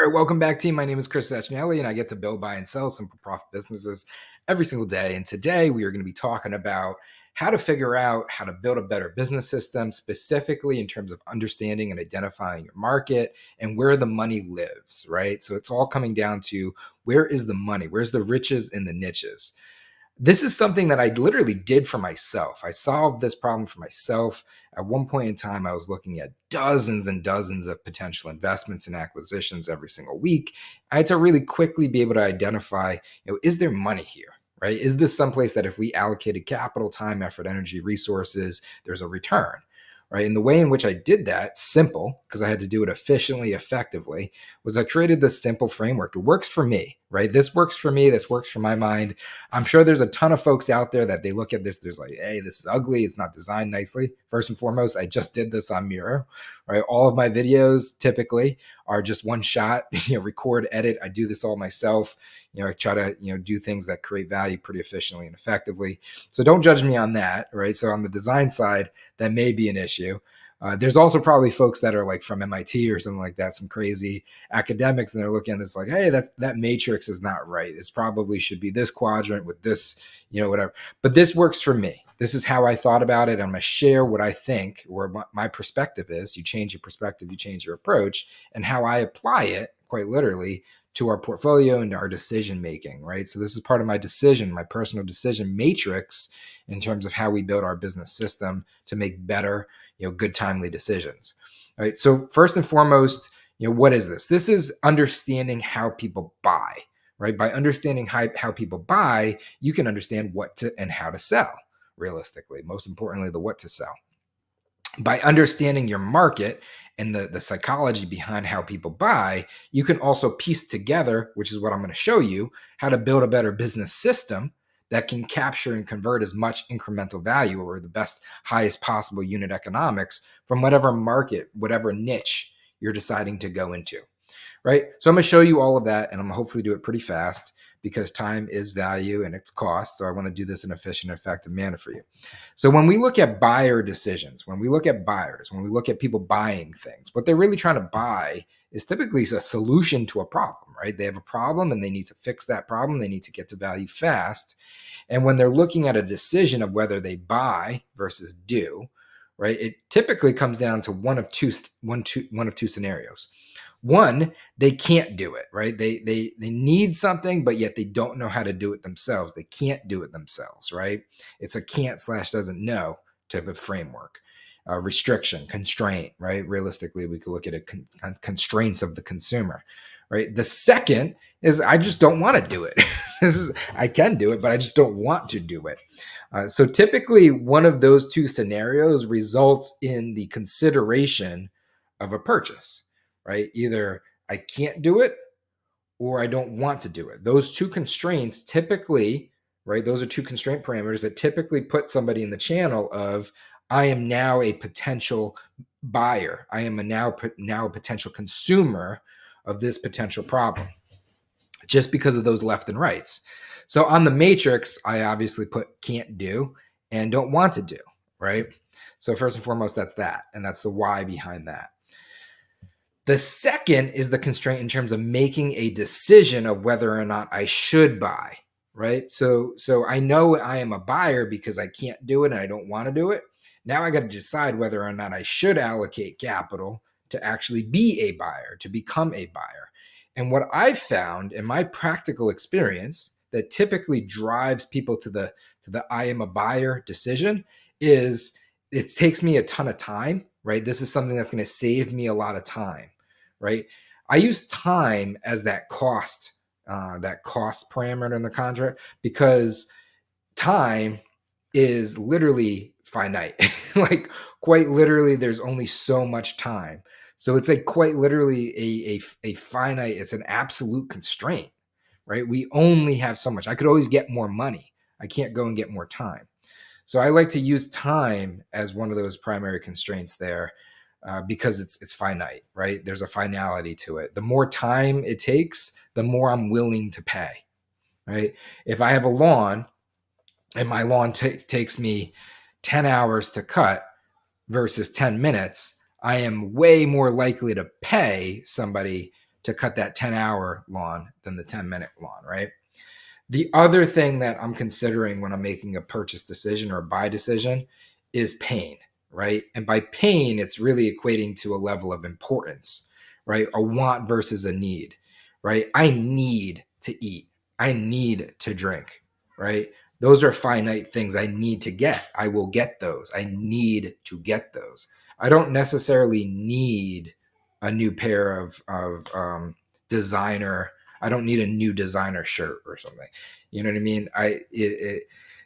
right, welcome back, team. My name is Chris Sachinelli, and I get to build, buy, and sell simple profit businesses every single day. And today we are going to be talking about how to figure out how to build a better business system, specifically in terms of understanding and identifying your market and where the money lives, right? So it's all coming down to where is the money? Where's the riches in the niches? This is something that I literally did for myself. I solved this problem for myself. At one point in time, I was looking at dozens and dozens of potential investments and acquisitions every single week. I had to really quickly be able to identify, is there money here? Right? Is this someplace that if we allocated capital, time, effort, energy, resources, there's a return? Right. And the way in which I did that, simple, because I had to do it efficiently, effectively, was I created this simple framework. It works for me, right? This works for me. This works for my mind. I'm sure there's a ton of folks out there that they look at this, there's like, hey, this is ugly. It's not designed nicely. First and foremost, I just did this on Miro, right? All of my videos typically are just one shot, record, edit. I do this all myself. I try to, do things that create value pretty efficiently and effectively. So don't judge me on that, right? So on the design side, that may be an issue. There's also probably folks that are like from MIT or something like that, some crazy academics, and they're looking at this like, hey, that matrix is not right. This probably should be this quadrant with this, whatever. But this works for me. This is how I thought about it. I'm going to share what I think, or my perspective is. You change your perspective, you change your approach, and how I apply it, quite literally, to our portfolio and to our decision making, right? So this is part of my decision, my personal decision matrix in terms of how we build our business system to make better, good, timely decisions. All right. So first and foremost, what is this? This is understanding how people buy, right? By understanding how people buy, you can understand what to and how to sell realistically. Most importantly, the what to sell. By understanding your market and the psychology behind how people buy, you can also piece together, which is what I'm going to show you, how to build a better business system that can capture and convert as much incremental value or the best, highest possible unit economics from whatever market, whatever niche you're deciding to go into, right? So I'm going to show you all of that, and I'm going to hopefully do it pretty fast because time is value and it's cost. So I want to do this in an efficient and effective manner for you. So when we look at buyer decisions, when we look at buyers, when we look at people buying things, what they're really trying to buy is typically a solution to a problem, right? They have a problem and they need to fix that problem. They need to get to value fast. And when they're looking at a decision of whether they buy versus do, right, it typically comes down to one of two scenarios. One, they can't do it, right? They need something, but yet they don't know how to do it themselves. They can't do it themselves, right? It's a can't / doesn't know type of framework. Restriction, constraint, right? Realistically, we could look at it constraints of the consumer, right? The second is I just don't want to do it. I can do it, but I just don't want to do it. So typically, one of those two scenarios results in the consideration of a purchase. Right? Either I can't do it or I don't want to do it. Those two constraints typically, right? Those are two constraint parameters that typically put somebody in the channel of I am now a potential buyer. I am now a potential consumer of this potential problem just because of those left and rights. So on the matrix, I obviously put can't do and don't want to do, right? So first and foremost, that's that. And that's the why behind that. The second is the constraint in terms of making a decision of whether or not I should buy, right? So I know I am a buyer because I can't do it and I don't want to do it. Now I got to decide whether or not I should allocate capital to actually be a buyer, to become a buyer. And what I've found in my practical experience that typically drives people to the I am a buyer decision is it takes me a ton of time, right? This is something that's going to save me a lot of time. Right? I use time as that cost parameter in the contract because time is literally finite. Like quite literally, there's only so much time. So it's like quite literally a finite, it's an absolute constraint, right? We only have so much. I could always get more money. I can't go and get more time. So I like to use time as one of those primary constraints there. Because it's finite, right? There's a finality to it. The more time it takes, the more I'm willing to pay, right? If I have a lawn and my lawn takes me 10 hours to cut versus 10 minutes, I am way more likely to pay somebody to cut that 10-hour lawn than the 10-minute lawn, right? The other thing that I'm considering when I'm making a purchase decision or a buy decision is pain, right? And by pain, it's really equating to a level of importance, right? A want versus a need, right? I need to eat. I need to drink, right? Those are finite things I need to get. I will get those. I need to get those. I don't necessarily need a new pair of designer. I don't need a new designer shirt or something. You know what I mean?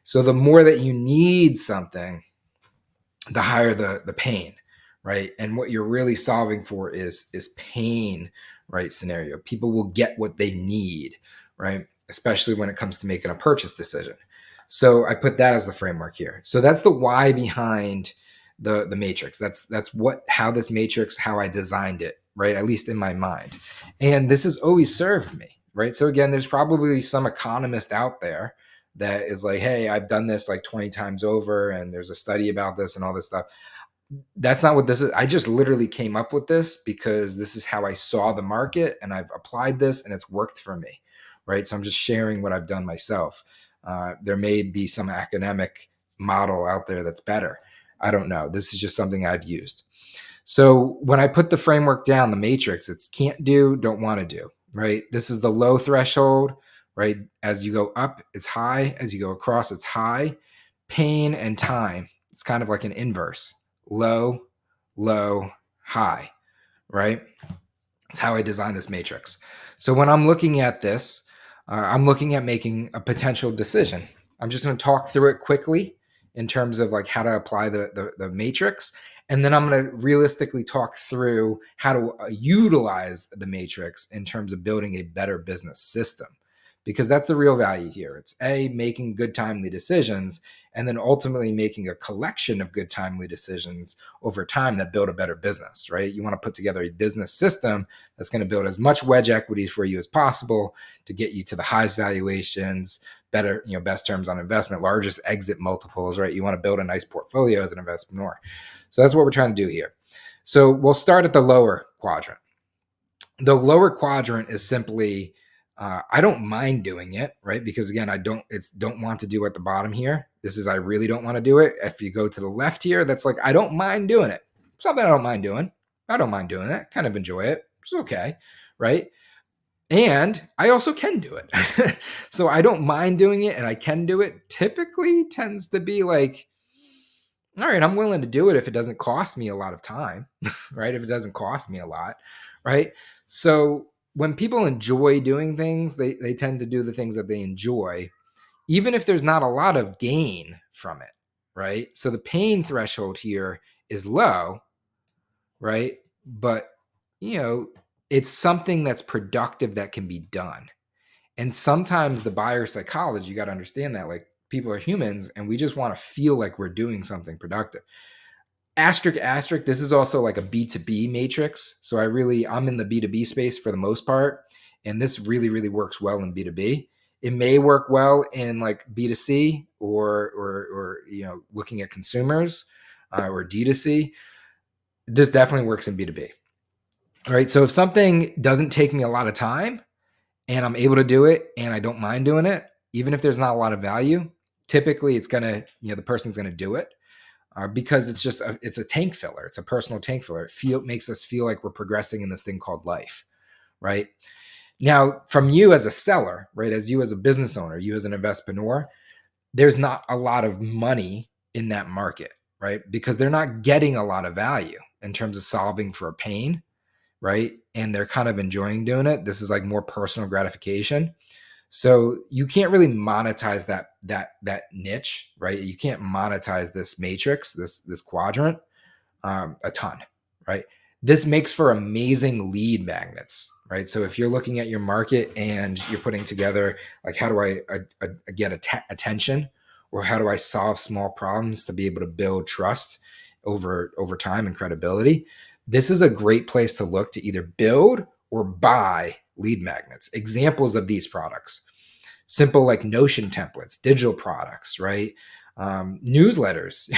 So the more that you need something, the higher the pain, right? And what you're really solving for is pain, right? Scenario. People will get what they need, right? Especially when it comes to making a purchase decision. So I put that as the framework here. So that's the why behind the matrix. That's how this matrix, how I designed it, right? At least in my mind. And this has always served me, right? So again, there's probably some economist out there that is like, hey, I've done this like 20 times over and there's a study about this and all this stuff. That's not what this is. I just literally came up with this because this is how I saw the market and I've applied this and it's worked for me, right? So I'm just sharing what I've done myself. There may be some academic model out there that's better. I don't know. This is just something I've used. So when I put the framework down, the matrix, it's can't do, don't want to do, right? This is the low threshold, right? As you go up, it's high. As you go across, it's high. Pain and time, it's kind of like an inverse. Low, low, high, right? That's how I designed this matrix. So when I'm looking at this, I'm looking at making a potential decision. I'm just going to talk through it quickly in terms of like how to apply the matrix. And then I'm going to realistically talk through how to utilize the matrix in terms of building a better business system, because that's the real value here. It's making good, timely decisions, and then ultimately making a collection of good, timely decisions over time that build a better business, right? You want to put together a business system that's going to build as much wedge equity for you as possible to get you to the highest valuations, better, best terms on investment, largest exit multiples, right? You want to build a nice portfolio as an investor. So that's what we're trying to do here. So we'll start at the lower quadrant. The lower quadrant is simply, I don't mind doing it, right? Because again, I don't want to do at the bottom here. This is, I really don't want to do it. If you go to the left here, that's like, I don't mind doing it. Something I don't mind doing. I don't mind doing it. Kind of enjoy it. It's okay, right? And I also can do it. So I don't mind doing it and I can do it. Typically tends to be like, all right, I'm willing to do it if it doesn't cost me a lot of time, right? If it doesn't cost me a lot, right? So when people enjoy doing things, they tend to do the things that they enjoy, even if there's not a lot of gain from it, right? So the pain threshold here is low, right? But, it's something that's productive that can be done. And sometimes the buyer psychology, you got to understand that, like, people are humans and we just want to feel like we're doing something productive. Asterisk, this is also like a B2B matrix. So I'm in the B2B space for the most part. And this really, really works well in B2B. It may work well in like B2C or looking at consumers or D2C. This definitely works in B2B. All right. So if something doesn't take me a lot of time and I'm able to do it and I don't mind doing it, even if there's not a lot of value, typically it's going to, the person's going to do it because it's just, it's a tank filler. It's a personal tank filler. It makes us feel like we're progressing in this thing called life, right? Now, from you as a seller, right, as you as a business owner, you as an investor, there's not a lot of money in that market, right? Because they're not getting a lot of value in terms of solving for a pain, right? And they're kind of enjoying doing it. This is like more personal gratification. So you can't really monetize that niche, right? You can't monetize this matrix, this quadrant, a ton, right? This makes for amazing lead magnets, right? So if you're looking at your market and you're putting together, like, how do I get attention, or how do I solve small problems to be able to build trust over time and credibility? This is a great place to look to either build or buy lead magnets. Examples of these products: simple like Notion templates, digital products, right? Newsletters,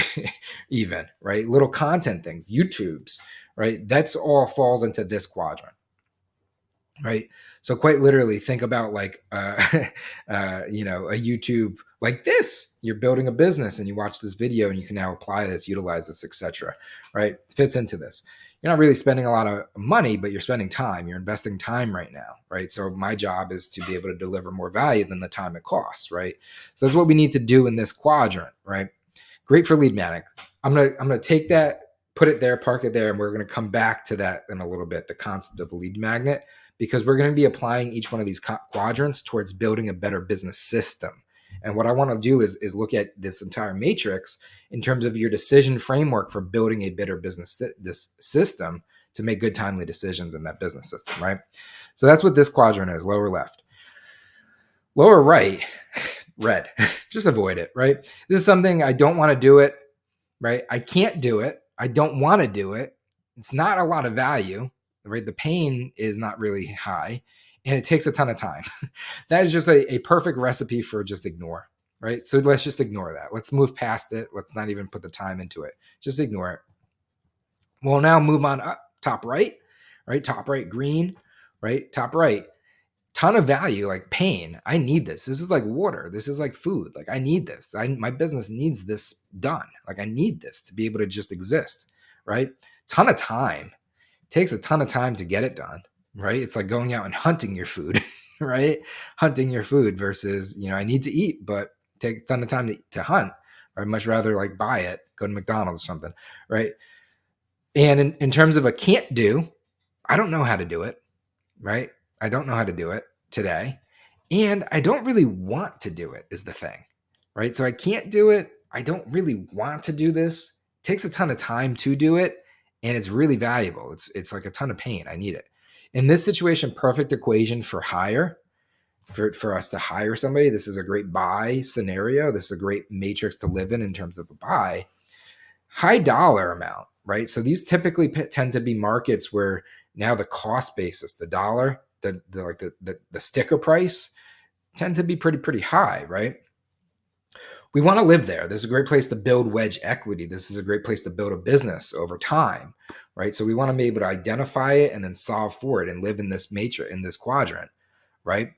even, right? Little content things, YouTubes, right? That's all falls into this quadrant. right? So quite literally, think about like, a YouTube like this. You're building a business and you watch this video and you can now apply this, utilize this, etc. Right? Fits into this. You're not really spending a lot of money, but you're spending time. You're investing time right now, right? So my job is to be able to deliver more value than the time it costs, right? So that's what we need to do in this quadrant, right? Great for lead magnet. I'm gonna take that, put it there, park it there, and we're gonna come back to that in a little bit, the concept of a lead magnet, because we're gonna be applying each one of these quadrants towards building a better business system. And what I want to do is look at this entire matrix in terms of your decision framework for building a better business this system to make good, timely decisions in that business system, right? So that's what this quadrant is: lower left, lower right, red. Just avoid it, right? This is something I don't want to do it, right? I can't do it. I don't want to do it. It's not a lot of value, right? The pain is not really high and it takes a ton of time. That is just a perfect recipe for just ignore, right? So let's just ignore that. Let's move past it. Let's not even put the time into it. Just ignore it. We'll now move on up, top right, right? Top right, green, right? Top right, ton of value, like pain. I need this. This is like water. This is like food. Like I need this. My business needs this done. Like I need this to be able to just exist, right? Ton of time. It takes a ton of time to get it done, right? It's like going out and hunting your food, right? Hunting your food versus, I need to eat, but take a ton of time to hunt. I'd much rather like buy it, go to McDonald's or something, right? And in terms of a can't do, I don't know how to do it, right? I don't know how to do it today. And I don't really want to do it is the thing, right? So I can't do it. I don't really want to do this. It takes a ton of time to do it. And it's really valuable. It's like a ton of pain. I need it. In this situation, perfect equation for hire, for us to hire somebody. This is a great buy scenario. This is a great matrix to live in terms of a buy. High dollar amount, right? So these typically tend to be markets where now the cost basis, the dollar, the sticker price tend to be pretty high, right? We want to live there. This is a great place to build wedge equity. This is a great place to build a business over time, right? So we want to be able to identify it and then solve for it and live in this matrix, in this quadrant, right?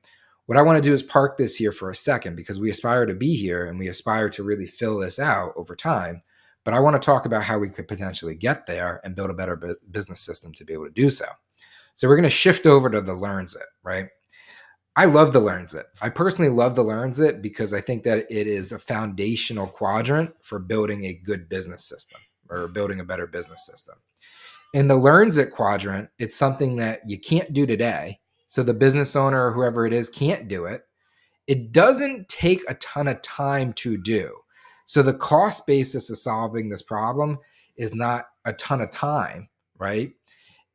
What I want to do is park this here for a second because we aspire to be here and we aspire to really fill this out over time. But I want to talk about how we could potentially get there and build a better business system to be able to do so. So we're going to shift over to the learns it, right? I love the learns it. I personally love the learns it because I think that it is a foundational quadrant for building a good business system or building a better business system. In the learns it quadrant, it's something that you can't do today. So the business owner or whoever it is can't do it. It doesn't take a ton of time to do. So the cost basis of solving this problem is not a ton of time, right?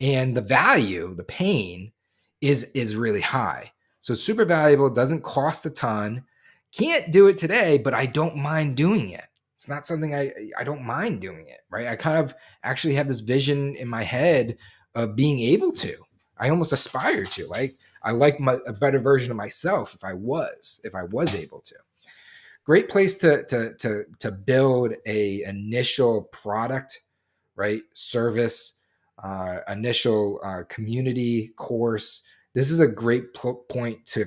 And the value, the pain is really high. So it's super valuable, doesn't cost a ton. Can't do it today, but I don't mind doing it. It's not something I don't mind doing it, right? I kind of actually have this vision in my head of being able to. I almost aspire to. Like I like a better version of myself if I was able to. Great place to build a initial product, right? Service, initial community course. This is a great point to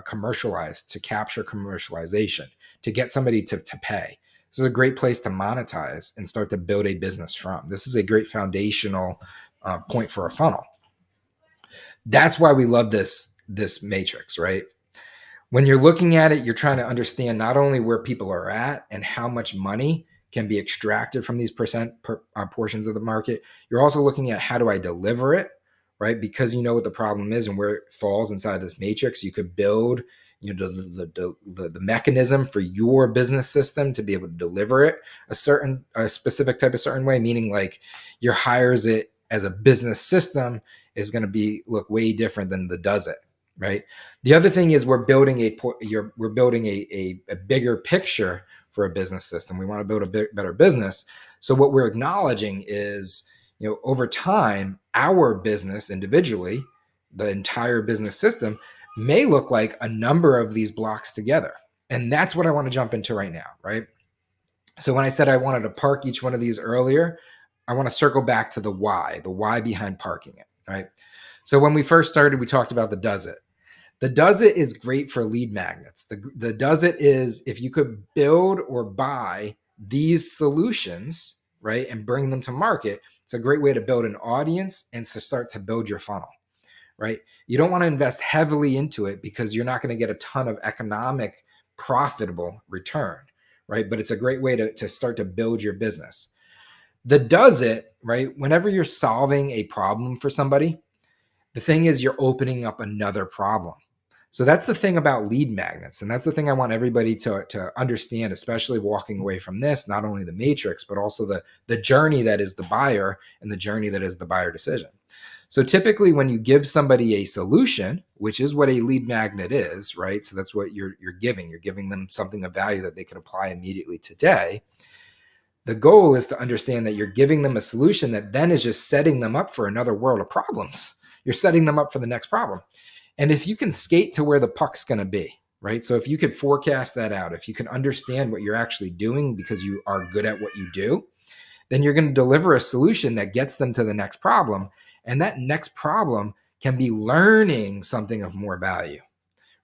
commercialize, to capture commercialization, to get somebody to pay. This is a great place to monetize and start to build a business from. This is a great foundational point for a funnel. That's why we love this matrix, right? When you're looking at it, you're trying to understand not only where people are at and how much money can be extracted from these portions of the market. You're also looking at how do I deliver it, right? Because you know what the problem is and where it falls inside this matrix. You could build, the mechanism for your business system to be able to deliver it a specific type of certain way. Meaning, like your hires it as a business system is going to look way different than the does it. Right. The other thing is we're building a bigger picture for a business system. We want to build a better business. So what we're acknowledging is, over time, our business individually, the entire business system may look like a number of these blocks together. And that's what I want to jump into right now. Right. So when I said I wanted to park each one of these earlier, I want to circle back to the why behind parking it. Right. So when we first started, we talked about the does it. The does it is great for lead magnets. The does it is if you could build or buy these solutions, right, and bring them to market, it's a great way to build an audience and to start to build your funnel, right? You don't want to invest heavily into it because you're not going to get a ton of economic profitable return, right? But it's a great way to start to build your business. The does it, right? Whenever you're solving a problem for somebody, the thing is you're opening up another problem. So that's the thing about lead magnets. And that's the thing I want everybody to understand, especially walking away from this, not only the matrix, but also the journey that is the buyer and the journey that is the buyer decision. So typically when you give somebody a solution, which is what a lead magnet is, right? So that's what you're giving. You're giving them something of value that they can apply immediately today. The goal is to understand that you're giving them a solution that then is just setting them up for another world of problems. You're setting them up for the next problem. And if you can skate to where the puck's going to be, right? So if you could forecast that out, if you can understand what you're actually doing because you are good at what you do, then you're going to deliver a solution that gets them to the next problem. And that next problem can be learning something of more value,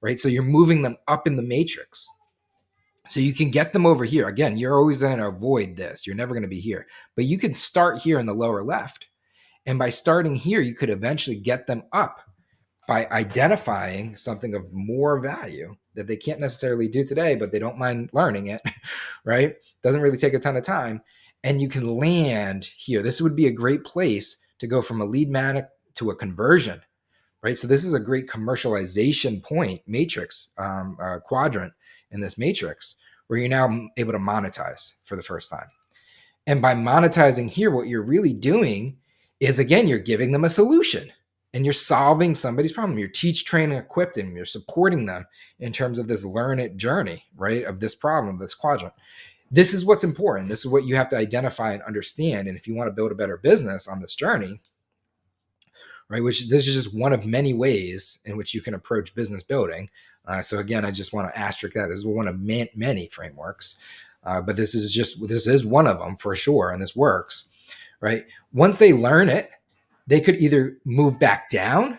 right? So you're moving them up in the matrix. So you can get them over here. Again, you're always going to avoid this. You're never going to be here. But you can start here in the lower left. And by starting here, you could eventually get them up by identifying something of more value that they can't necessarily do today, but they don't mind learning it, right? Doesn't really take a ton of time. And you can land here. This would be a great place to go from a lead magnet to a conversion, right? So this is a great commercialization point matrix quadrant in this matrix where you're now able to monetize for the first time. And by monetizing here, what you're really doing is, again, you're giving them a solution and you're solving somebody's problem. You're teach, train, and equip them. You're supporting them in terms of this learn it journey, right? Of this problem, this quadrant. This is what's important. This is what you have to identify and understand. And if you want to build a better business on this journey, right, which this is just one of many ways in which you can approach business building. So again, I just want to asterisk that. This is one of many frameworks. But this is one of them for sure. And this works, right? Once they learn it, they could either move back down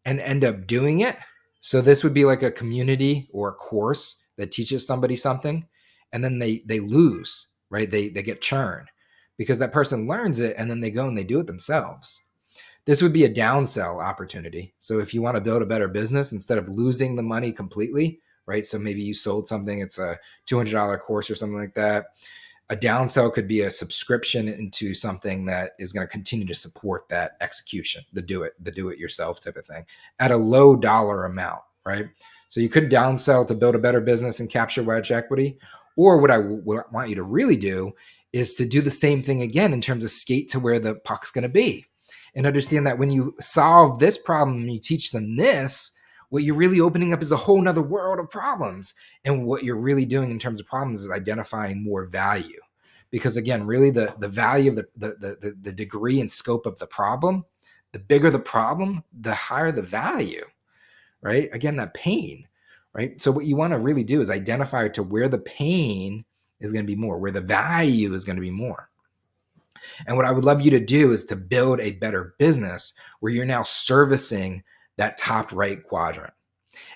and end up doing it. So this would be like a community or a course that teaches somebody something, and then they lose, right? They get churn because that person learns it and then they go and they do it themselves. This would be a downsell opportunity. So if you want to build a better business, instead of losing the money completely, right? So maybe you sold something, it's a $200 course or something like that. A downsell could be a subscription into something that is going to continue to support that execution, the do it yourself type of thing at a low dollar amount, right? So you could downsell to build a better business and capture wedge equity. Or what I want you to really do is to do the same thing again in terms of skate to where the puck's going to be. And understand that when you solve this problem and you teach them this, what you're really opening up is a whole nother world of problems. And what you're really doing in terms of problems is identifying more value. Because again, really the value of the degree and scope of the problem, the bigger the problem, the higher the value, right? Again, that pain, right? So what you want to really do is identify to where the pain is going to be more, where the value is going to be more. And what I would love you to do is to build a better business where you're now servicing that top right quadrant.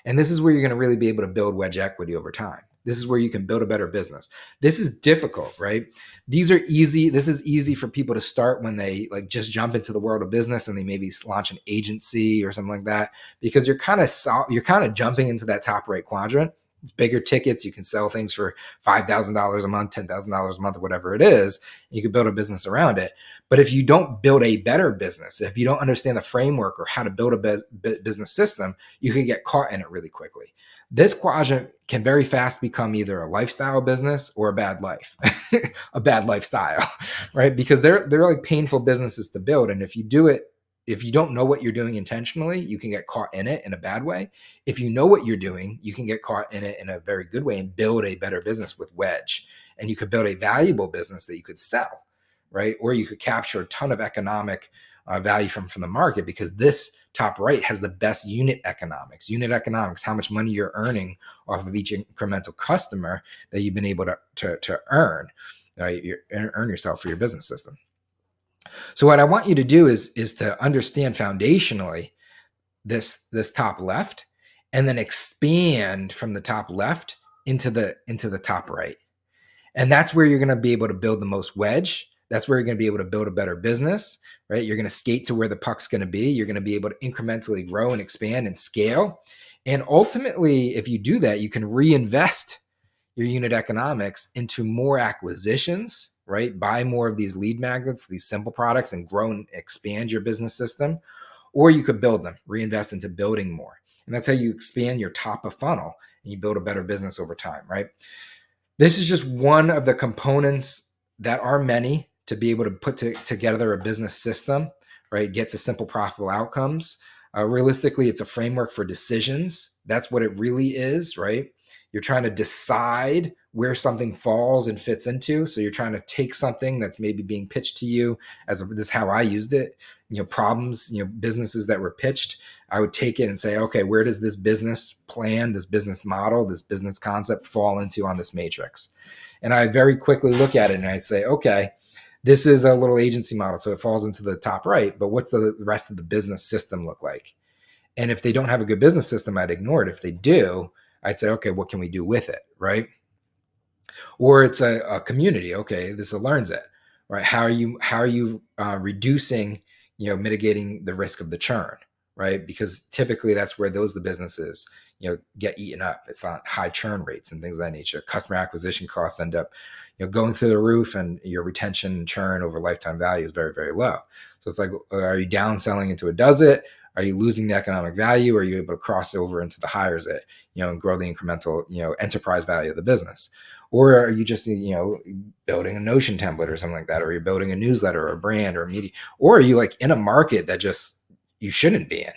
And this is where you're going to really be able to build wedge equity over time. This is where you can build a better business. This is difficult, right? These are easy. This is easy for people to start when they like just jump into the world of business and they maybe launch an agency or something like that, because you're kind of jumping into that top right quadrant. It's bigger tickets. You can sell things for $5,000 a month, $10,000 a month, or whatever it is. You can build a business around it. But if you don't build a better business, if you don't understand the framework or how to build a business system, you can get caught in it really quickly. This quadrant can very fast become either a lifestyle business or a bad life, a bad lifestyle, right? Because they're like painful businesses to build. And if you don't know what you're doing intentionally, you can get caught in it in a bad way. If you know what you're doing, you can get caught in it in a very good way and build a better business with wedge. And you could build a valuable business that you could sell, right? Or you could capture a ton of economic value from the market, because this top right has the best unit economics. Unit economics, how much money you're earning off of each incremental customer that you've been able to earn, right? Earn yourself for your business system. So what I want you to do is to understand foundationally this top left, and then expand from the top left into the top right. And that's where you're going to be able to build the most wedge. That's where you're going to be able to build a better business, right? You're going to skate to where the puck's going to be. You're going to be able to incrementally grow and expand and scale. And ultimately, if you do that, you can reinvest your unit economics into more acquisitions, right? Buy more of these lead magnets, these simple products, and grow and expand your business system. Or you could build them, reinvest into building more. And that's how you expand your top of funnel and you build a better business over time, right? This is just one of the components that are many to be able to put together a business system, right? Get to simple, profitable outcomes. Realistically, it's a framework for decisions. That's what it really is, right? You're trying to decide where something falls and fits into. So you're trying to take something that's maybe being pitched to you this is how I used it, problems, businesses that were pitched. I would take it and say, okay, where does this business plan, this business model, this business concept fall into on this matrix? And I very quickly look at it and I say, okay, this is a little agency model. So it falls into the top right, but what's the rest of the business system look like? And if they don't have a good business system, I'd ignore it. If they do, I'd say, okay, what can we do with it, right? Or it's a community. Okay, this learns it, right? How are you reducing, mitigating the risk of the churn, right? Because typically that's where the businesses, get eaten up. It's on high churn rates and things of that nature. Customer acquisition costs end up, going through the roof, and your retention and churn over lifetime value is very, very low. So it's like, are you downselling into a does it? Are you losing the economic value? Or are you able to cross over into the hires it, and grow the incremental, enterprise value of the business? Or are you just, building a Notion template or something like that? Or you're building a newsletter or a brand or a media? Or are you like in a market that just you shouldn't be in?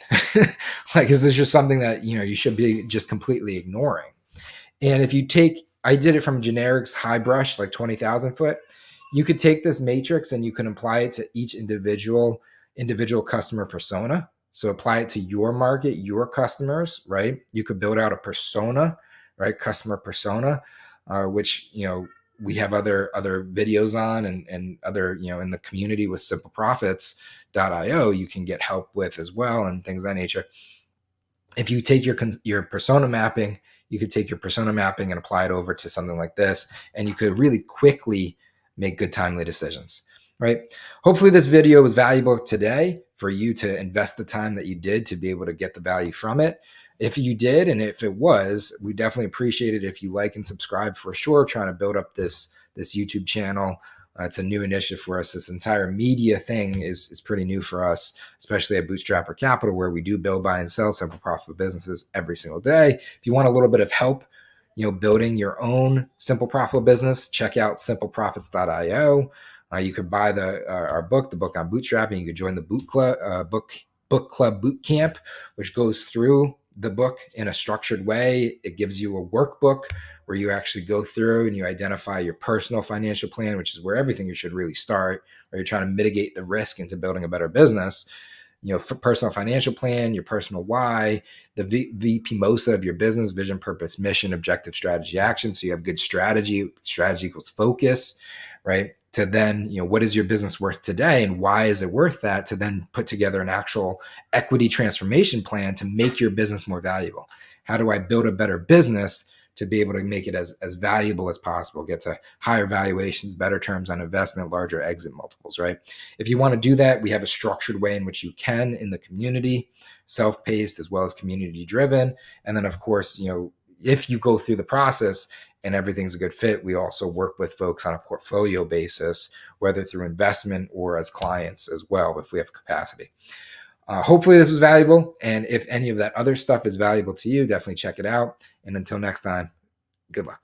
Like, is this just something that, you should be just completely ignoring? And if you I did it from generics high brush, like 20,000 foot. You could take this matrix and you can apply it to each individual customer persona. So apply it to your market, your customers, right? You could build out a persona, right? Customer persona, which, we have other videos on and other, in the community with simpleprofits.io, you can get help with as well and things of that nature. If you take your persona mapping, you could take your persona mapping and apply it over to something like this, and you could really quickly make good, timely decisions, right? Hopefully this video was valuable today for you to invest the time that you did to be able to get the value from it. If you did, and if it was, we definitely appreciate it if you like and subscribe for sure. Trying to build up this YouTube channel. It's a new initiative for us. This entire media thing is pretty new for us, especially at Bootstrapper Capital, where we do build, buy, and sell simple, profitable businesses every single day. If you want a little bit of help, building your own simple, profitable business, check out simpleprofits.io. You could buy our book, the book on bootstrapping. You could join the book club boot camp, which goes through the book in a structured way. It gives you a workbook where you actually go through and you identify your personal financial plan, which is where everything you should really start, where you're trying to mitigate the risk into building a better business. For personal financial plan, your personal why, the VP MOSA of your business, vision, purpose, mission, objective, strategy, action. So you have good strategy equals focus, right? To then, what is your business worth today and why is it worth that? To then put together an actual equity transformation plan to make your business more valuable. How do I build a better business to be able to make it as valuable as possible, get to higher valuations, better terms on investment, larger exit multiples, right? If you want to do that, we have a structured way in which you can in the community, self-paced as well as community-driven. And then, of course, if you go through the process and everything's a good fit, we also work with folks on a portfolio basis, whether through investment or as clients as well, if we have capacity. Hopefully this was valuable. And if any of that other stuff is valuable to you, definitely check it out. And until next time, good luck.